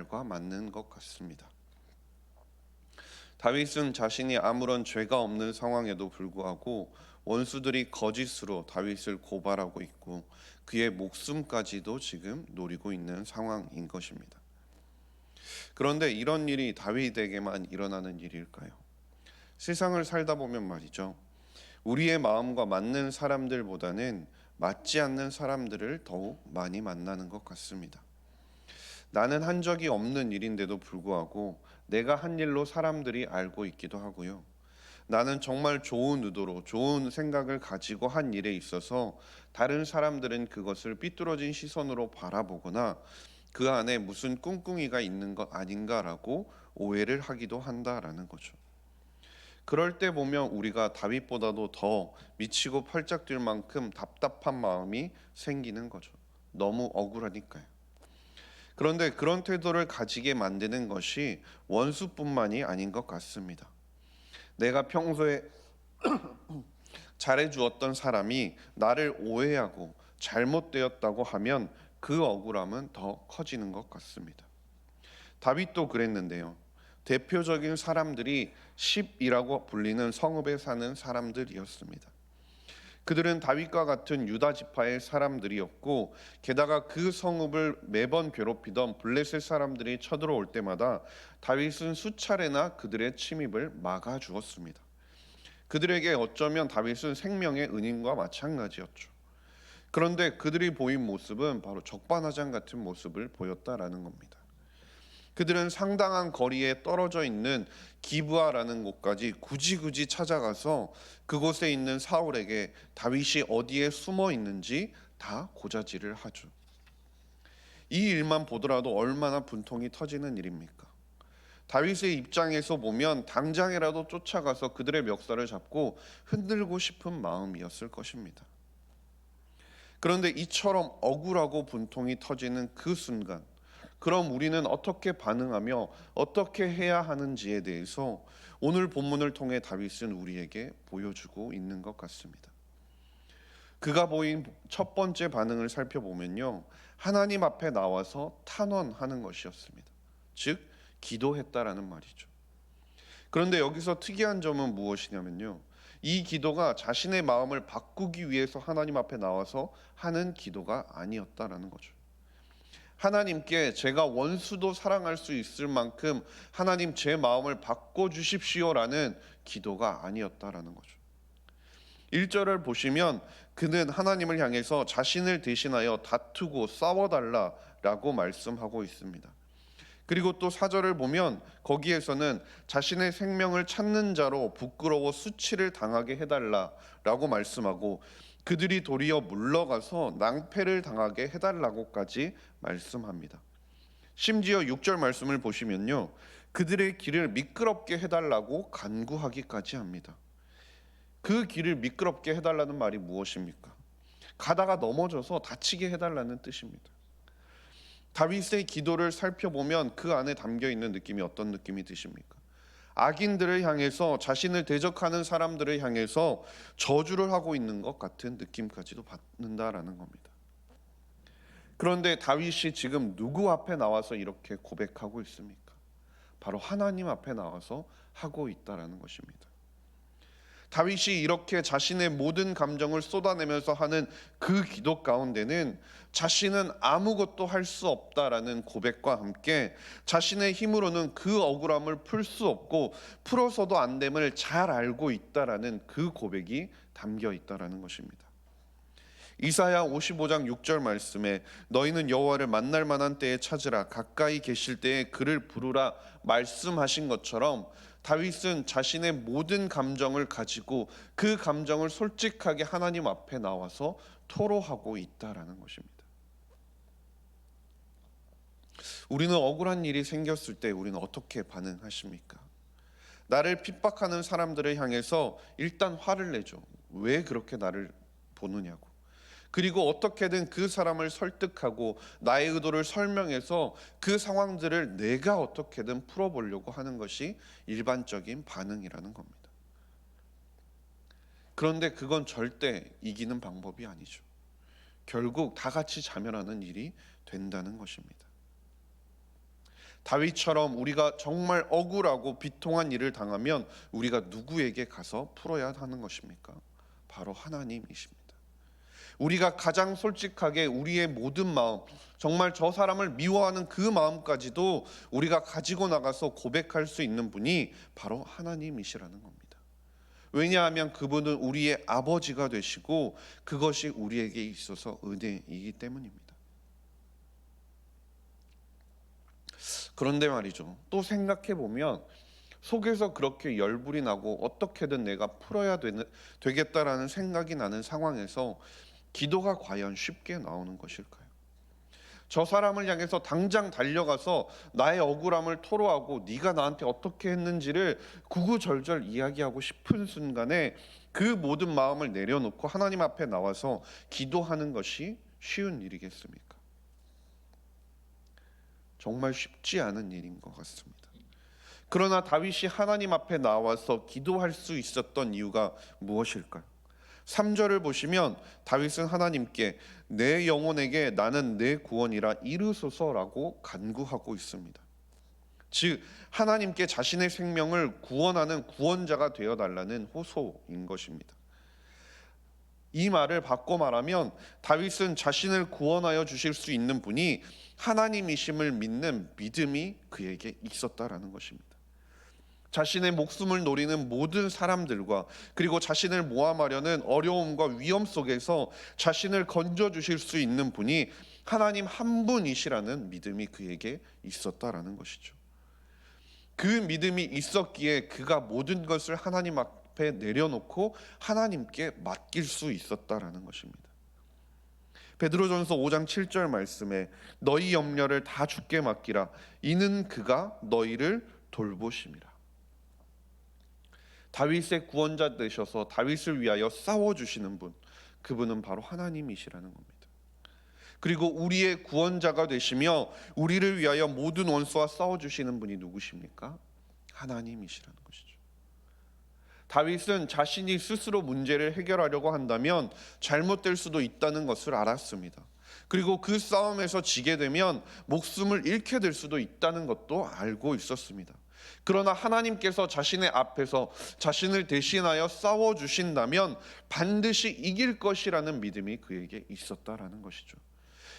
말과 맞는 것 같습니다. 다윗은 자신이 아무런 죄가 없는 상황에도 불구하고 원수들이 거짓으로 다윗을 고발하고 있고 그의 목숨까지도 지금 노리고 있는 상황인 것입니다. 그런데 이런 일이 다윗에게만 일어나는 일일까요? 세상을 살다 보면 말이죠. 우리의 마음과 맞는 사람들보다는 맞지 않는 사람들을 더욱 많이 만나는 것 같습니다. 나는 한 적이 없는 일인데도 불구하고 내가 한 일로 사람들이 알고 있기도 하고요. 나는 정말 좋은 의도로 좋은 생각을 가지고 한 일에 있어서 다른 사람들은 그것을 삐뚤어진 시선으로 바라보거나 그 안에 무슨 꿍꿍이가 있는 것 아닌가라고 오해를 하기도 한다라는 거죠. 그럴 때 보면 우리가 다윗보다도 더 미치고 팔짝 뛸 만큼 답답한 마음이 생기는 거죠. 너무 억울하니까요. 그런데 그런 태도를 가지게 만드는 것이 원수뿐만이 아닌 것 같습니다. 내가 평소에 잘해주었던 사람이 나를 오해하고 잘못되었다고 하면 그 억울함은 더 커지는 것 같습니다. 다윗도 그랬는데요. 대표적인 사람들이 10이라고 불리는 성읍에 사는 사람들이었습니다. 그들은 다윗과 같은 유다 지파의 사람들이었고 게다가 그 성읍을 매번 괴롭히던 블레셋 사람들이 쳐들어올 때마다 다윗은 수차례나 그들의 침입을 막아주었습니다. 그들에게 어쩌면 다윗은 생명의 은인과 마찬가지였죠. 그런데 그들이 보인 모습은 바로 적반하장 같은 모습을 보였다라는 겁니다. 그들은 상당한 거리에 떨어져 있는 기브아라는 곳까지 굳이 찾아가서 그곳에 있는 사울에게 다윗이 어디에 숨어 있는지 다 고자질을 하죠. 이 일만 보더라도 얼마나 분통이 터지는 일입니까? 다윗의 입장에서 보면 당장이라도 쫓아가서 그들의 멱살을 잡고 흔들고 싶은 마음이었을 것입니다. 그런데 이처럼 억울하고 분통이 터지는 그 순간, 그럼 우리는 어떻게 반응하며 어떻게 해야 하는지에 대해서 오늘 본문을 통해 다윗은 우리에게 보여주고 있는 것 같습니다. 그가 보인 첫 번째 반응을 살펴보면요, 하나님 앞에 나와서 탄원하는 것이었습니다. 즉 기도했다라는 말이죠. 그런데 여기서 특이한 점은 무엇이냐면요, 이 기도가 자신의 마음을 바꾸기 위해서 하나님 앞에 나와서 하는 기도가 아니었다라는 거죠. 하나님께 제가 원수도 사랑할 수 있을 만큼 하나님 제 마음을 바꿔주십시오라는 기도가 아니었다라는 거죠. 1절을 보시면 그는 하나님을 향해서 자신을 대신하여 다투고 싸워달라라고 말씀하고 있습니다. 그리고 또 4절을 보면 거기에서는 자신의 생명을 찾는 자로 부끄러워 수치를 당하게 해달라라고 말씀하고 그들이 도리어 물러가서 낭패를 당하게 해달라고까지 말씀합니다. 심지어 6절 말씀을 보시면요, 그들의 길을 미끄럽게 해달라고 간구하기까지 합니다. 그 길을 미끄럽게 해달라는 말이 무엇입니까? 가다가 넘어져서 다치게 해달라는 뜻입니다. 다윗의 기도를 살펴보면 그 안에 담겨 있는 느낌이 어떤 느낌이 드십니까? 악인들을 향해서, 자신을 대적하는 사람들을 향해서 저주를 하고 있는 것 같은 느낌까지도 받는다라는 겁니다. 그런데 다윗이 지금 누구 앞에 나와서 이렇게 고백하고 있습니까? 바로 하나님 앞에 나와서 하고 있다라는 것입니다. 다윗이 이렇게 자신의 모든 감정을 쏟아내면서 하는 그 기도 가운데는 자신은 아무것도 할 수 없다라는 고백과 함께 자신의 힘으로는 그 억울함을 풀 수 없고 풀어서도 안 됨을 잘 알고 있다라는 그 고백이 담겨 있다라는 것입니다. 이사야 55장 6절 말씀에 너희는 여호와를 만날 만한 때에 찾으라, 가까이 계실 때에 그를 부르라 말씀하신 것처럼 다윗은 자신의 모든 감정을 가지고 그 감정을 솔직하게 하나님 앞에 나와서 토로하고 있다라는 것입니다. 우리는 억울한 일이 생겼을 때 우리는 어떻게 반응하십니까? 나를 핍박하는 사람들을 향해서 일단 화를 내죠. 왜 그렇게 나를 보느냐고. 그리고 어떻게든 그 사람을 설득하고 나의 의도를 설명해서 그 상황들을 내가 어떻게든 풀어보려고 하는 것이 일반적인 반응이라는 겁니다. 그런데 그건 절대 이기는 방법이 아니죠. 결국 다 같이 자멸하는 일이 된다는 것입니다. 다윗처럼 우리가 정말 억울하고 비통한 일을 당하면 우리가 누구에게 가서 풀어야 하는 것입니까? 바로 하나님이십니다. 우리가 가장 솔직하게 우리의 모든 마음, 정말 저 사람을 미워하는 그 마음까지도 우리가 가지고 나가서 고백할 수 있는 분이 바로 하나님이시라는 겁니다. 왜냐하면 그분은 우리의 아버지가 되시고 그것이 우리에게 있어서 은혜이기 때문입니다. 그런데 말이죠, 또 생각해 보면 속에서 그렇게 열불이 나고 어떻게든 내가 풀어야 되겠다라는 생각이 나는 상황에서 기도가 과연 쉽게 나오는 것일까요? 저 사람을 향해서 당장 달려가서 나의 억울함을 토로하고 네가 나한테 어떻게 했는지를 구구절절 이야기하고 싶은 순간에 그 모든 마음을 내려놓고 하나님 앞에 나와서 기도하는 것이 쉬운 일이겠습니까? 정말 쉽지 않은 일인 것 같습니다. 그러나 다윗이 하나님 앞에 나와서 기도할 수 있었던 이유가 무엇일까요? 3절을 보시면 다윗은 하나님께 내 영혼에게 나는 내 구원이라 이르소서라고 간구하고 있습니다. 즉 하나님께 자신의 생명을 구원하는 구원자가 되어달라는 호소인 것입니다. 이 말을 바꿔 말하면 다윗은 자신을 구원하여 주실 수 있는 분이 하나님이심을 믿는 믿음이 그에게 있었다라는 것입니다. 자신의 목숨을 노리는 모든 사람들과 그리고 자신을 모함하려는 어려움과 위험 속에서 자신을 건져주실 수 있는 분이 하나님 한 분이시라는 믿음이 그에게 있었다라는 것이죠. 그 믿음이 있었기에 그가 모든 것을 하나님 앞에 내려놓고 하나님께 맡길 수 있었다라는 것입니다. 베드로전서 5장 7절 말씀에 너희 염려를 다 주께 맡기라 이는 그가 너희를 돌보심이라. 다윗의 구원자 되셔서 다윗을 위하여 싸워주시는 분, 그분은 바로 하나님이시라는 겁니다. 그리고 우리의 구원자가 되시며 우리를 위하여 모든 원수와 싸워주시는 분이 누구십니까? 하나님이시라는 것이죠. 다윗은 자신이 스스로 문제를 해결하려고 한다면 잘못될 수도 있다는 것을 알았습니다. 그리고 그 싸움에서 지게 되면 목숨을 잃게 될 수도 있다는 것도 알고 있었습니다. 그러나 하나님께서 자신의 앞에서 자신을 대신하여 싸워주신다면 반드시 이길 것이라는 믿음이 그에게 있었다라는 것이죠.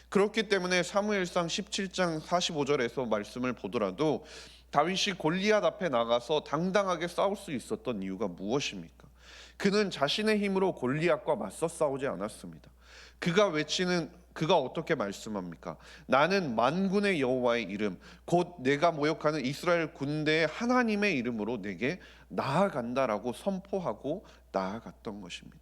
그렇기 때문에 사무엘상 17장 45절에서 말씀을 보더라도 다윗이 골리앗 앞에 나가서 당당하게 싸울 수 있었던 이유가 무엇입니까? 그는 자신의 힘으로 골리앗과 맞서 싸우지 않았습니다. 그가 어떻게 말씀합니까? 나는 만군의 여호와의 이름 곧 내가 모욕하는 이스라엘 군대의 하나님의 이름으로 내게 나아간다라고 선포하고 나아갔던 것입니다.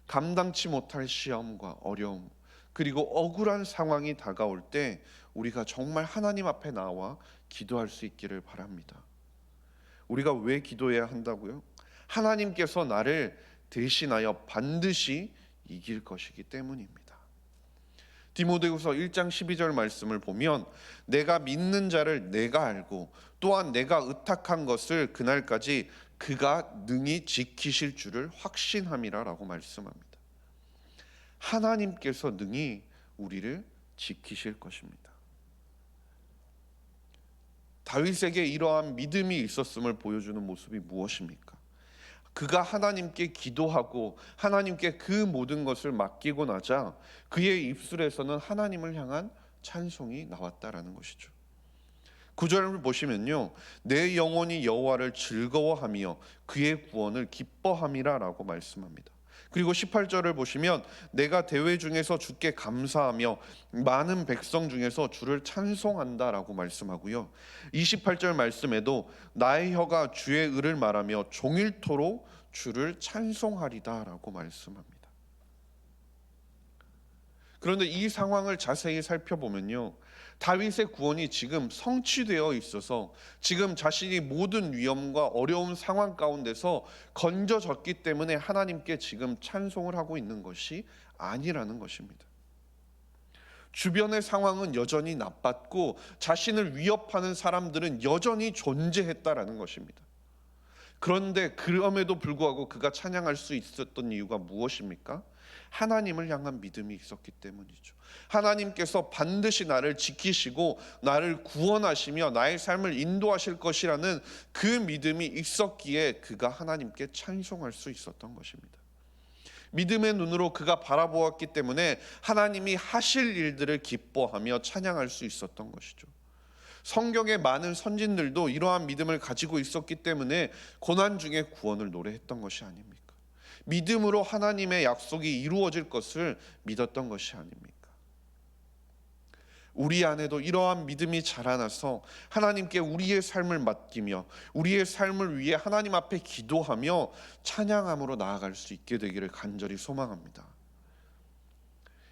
감당치 못할 시험과 어려움 그리고 억울한 상황이 다가올 때 우리가 정말 하나님 앞에 나와 기도할 수 있기를 바랍니다. 우리가 왜 기도해야 한다고요? 하나님께서 나를 대신하여 반드시 이길 것이기 때문입니다. 디모데후서 1장 12절 말씀을 보면 내가 믿는 자를 내가 알고 또한 내가 의탁한 것을 그날까지 그가 능히 지키실 줄을 확신함이라라고 말씀합니다. 하나님께서 능히 우리를 지키실 것입니다. 다윗에게 이러한 믿음이 있었음을 보여주는 모습이 무엇입니까? 그가 하나님께 기도하고 하나님께 그 모든 것을 맡기고 나자 그의 입술에서는 하나님을 향한 찬송이 나왔다라는 것이죠. 9절을 보시면요, 내 영혼이 여호와를 즐거워하며 그의 구원을 기뻐함이라라고 말씀합니다. 그리고 18절을 보시면 내가 대회 중에서 주께 감사하며 많은 백성 중에서 주를 찬송한다라고 말씀하고요. 28절 말씀에도 나의 혀가 주의 의를 말하며 종일토록 주를 찬송하리다라고 말씀합니다. 그런데 이 상황을 자세히 살펴보면요, 다윗의 구원이 지금 성취되어 있어서 지금 자신이 모든 위험과 어려운 상황 가운데서 건져졌기 때문에 하나님께 지금 찬송을 하고 있는 것이 아니라는 것입니다. 주변의 상황은 여전히 나빴고 자신을 위협하는 사람들은 여전히 존재했다라는 것입니다. 그런데 그럼에도 불구하고 그가 찬양할 수 있었던 이유가 무엇입니까? 하나님을 향한 믿음이 있었기 때문이죠. 하나님께서 반드시 나를 지키시고 나를 구원하시며 나의 삶을 인도하실 것이라는 그 믿음이 있었기에 그가 하나님께 찬송할 수 있었던 것입니다. 믿음의 눈으로 그가 바라보았기 때문에 하나님이 하실 일들을 기뻐하며 찬양할 수 있었던 것이죠. 성경의 많은 선진들도 이러한 믿음을 가지고 있었기 때문에 고난 중에 구원을 노래했던 것이 아닙니까? 믿음으로 하나님의 약속이 이루어질 것을 믿었던 것이 아닙니까? 우리 안에도 이러한 믿음이 자라나서 하나님께 우리의 삶을 맡기며 우리의 삶을 위해 하나님 앞에 기도하며 찬양함으로 나아갈 수 있게 되기를 간절히 소망합니다.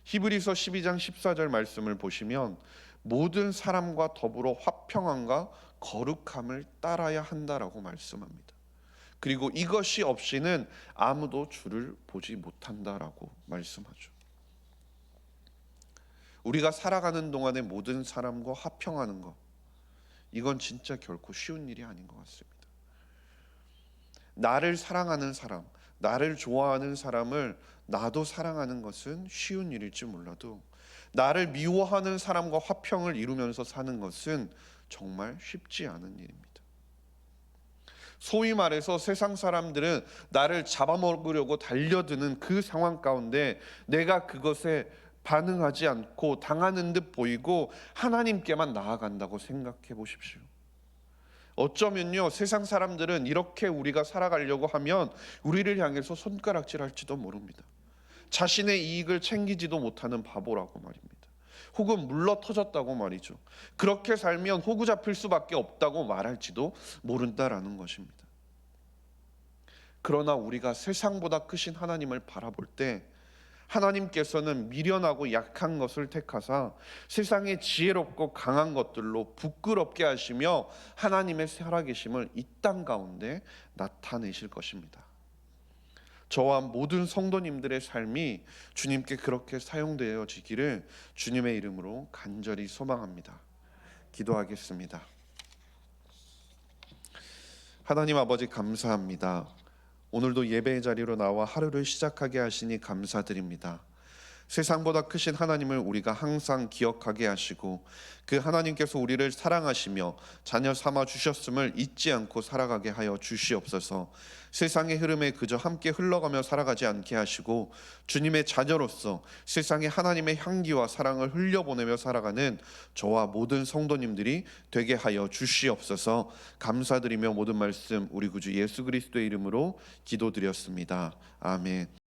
히브리서 12장 14절 말씀을 보시면 모든 사람과 더불어 화평함과 거룩함을 따라야 한다라고 말씀합니다. 그리고 이것이 없이는 아무도 주를 보지 못한다라고 말씀하죠. 우리가 살아가는 동안에 모든 사람과 화평하는 것, 이건 진짜 결코 쉬운 일이 아닌 것 같습니다. 나를 사랑하는 사람, 나를 좋아하는 사람을 나도 사랑하는 것은 쉬운 일일지 몰라도 나를 미워하는 사람과 화평을 이루면서 사는 것은 정말 쉽지 않은 일입니다. 소위 말해서 세상 사람들은 나를 잡아먹으려고 달려드는 그 상황 가운데 내가 그것에 반응하지 않고 당하는 듯 보이고 하나님께만 나아간다고 생각해 보십시오. 어쩌면요, 세상 사람들은 이렇게 우리가 살아가려고 하면 우리를 향해서 손가락질할지도 모릅니다. 자신의 이익을 챙기지도 못하는 바보라고 말입니다. 혹은 물러터졌다고 말이죠. 그렇게 살면 호구 잡힐 수밖에 없다고 말할지도 모른다라는 것입니다. 그러나 우리가 세상보다 크신 하나님을 바라볼 때 하나님께서는 미련하고 약한 것을 택하사 세상의 지혜롭고 강한 것들로 부끄럽게 하시며 하나님의 살아계심을 이 땅 가운데 나타내실 것입니다. 저와 모든 성도님들의 삶이 주님께 그렇게 사용되어지기를 주님의 이름으로 간절히 소망합니다. 기도하겠습니다. 하나님 아버지 감사합니다. 오늘도 예배의 자리로 나와 하루를 시작하게 하시니 감사드립니다. 세상보다 크신 하나님을 우리가 항상 기억하게 하시고 그 하나님께서 우리를 사랑하시며 자녀 삼아 주셨음을 잊지 않고 살아가게 하여 주시옵소서. 세상의 흐름에 그저 함께 흘러가며 살아가지 않게 하시고 주님의 자녀로서 세상에 하나님의 향기와 사랑을 흘려보내며 살아가는 저와 모든 성도님들이 되게 하여 주시옵소서. 감사드리며 모든 말씀 우리 구주 예수 그리스도의 이름으로 기도드렸습니다. 아멘.